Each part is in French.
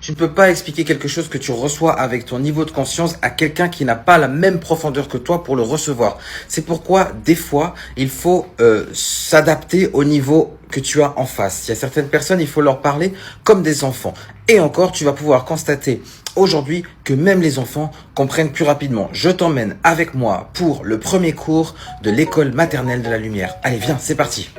Tu ne peux pas expliquer quelque chose que tu reçois avec ton niveau de conscience à quelqu'un qui n'a pas la même profondeur que toi pour le recevoir. C'est pourquoi, des fois, il faut s'adapter au niveau que tu as en face. Il y a certaines personnes, il faut leur parler comme des enfants. Et encore, tu vas pouvoir constater aujourd'hui que même les enfants comprennent plus rapidement. Je t'emmène avec moi pour le premier cours de l'école maternelle de la lumière. Allez, viens, c'est parti.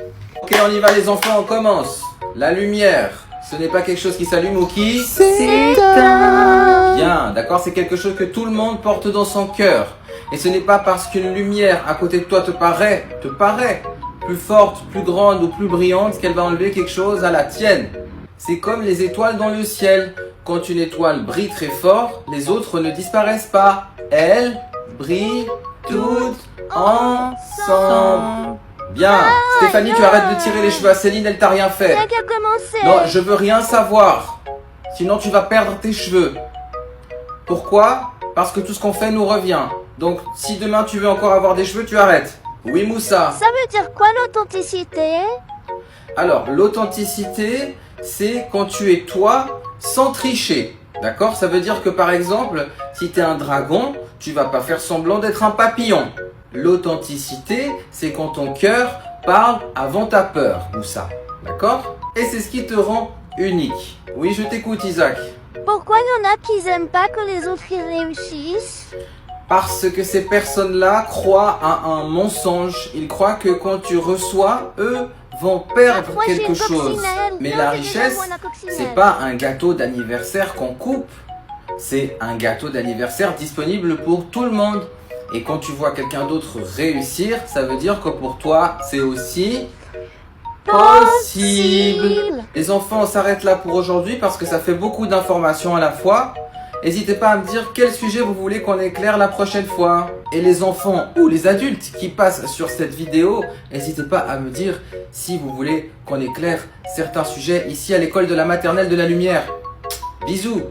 Ok, on y va les enfants, on commence. La lumière, ce n'est pas quelque chose qui s'allume ou qui s'éteint. Bien, d'accord, c'est quelque chose que tout le monde porte dans son cœur. Et ce n'est pas parce qu'une lumière à côté de toi te paraît plus forte, plus grande ou plus brillante qu'elle va enlever quelque chose à la tienne. C'est comme les étoiles dans le ciel. Quand une étoile brille très fort, les autres ne disparaissent pas. Elles brillent toutes ensemble. Bien. Stéphanie, tu arrêtes de tirer les cheveux à Céline, elle t'a rien fait. Non, je veux rien savoir. Sinon, tu vas perdre tes cheveux. Pourquoi? Parce que tout ce qu'on fait nous revient. Donc, si demain tu veux encore avoir des cheveux, tu arrêtes. Oui, Moussa. Ça veut dire quoi l'authenticité? Alors, l'authenticité, c'est quand tu es toi sans tricher. D'accord? Ça veut dire que par exemple, si tu es un dragon, tu vas pas faire semblant d'être un papillon. L'authenticité, c'est quand ton cœur parle avant ta peur, Moussa. D'accord? Et c'est ce qui te rend unique. Oui, je t'écoute, Isaac. Pourquoi il y en a qui n'aiment pas que les autres y réussissent? Parce que ces personnes-là croient à un mensonge. Ils croient que quand tu reçois, eux vont perdre Moi, j'ai quelque une chose. coccinelle. Mais Non, la j'ai déjà richesse, moi, la coccinelle. c'est pas un gâteau d'anniversaire qu'on coupe. C'est un gâteau d'anniversaire disponible pour tout le monde. Et quand tu vois quelqu'un d'autre réussir, ça veut dire que pour toi, c'est aussi possible. Les enfants, on s'arrête là pour aujourd'hui parce que ça fait beaucoup d'informations à la fois. N'hésitez pas à me dire quel sujet vous voulez qu'on éclaire la prochaine fois. Et les enfants ou les adultes qui passent sur cette vidéo, n'hésitez pas à me dire si vous voulez qu'on éclaire certains sujets ici à l'école de la maternelle de la lumière. Bisous.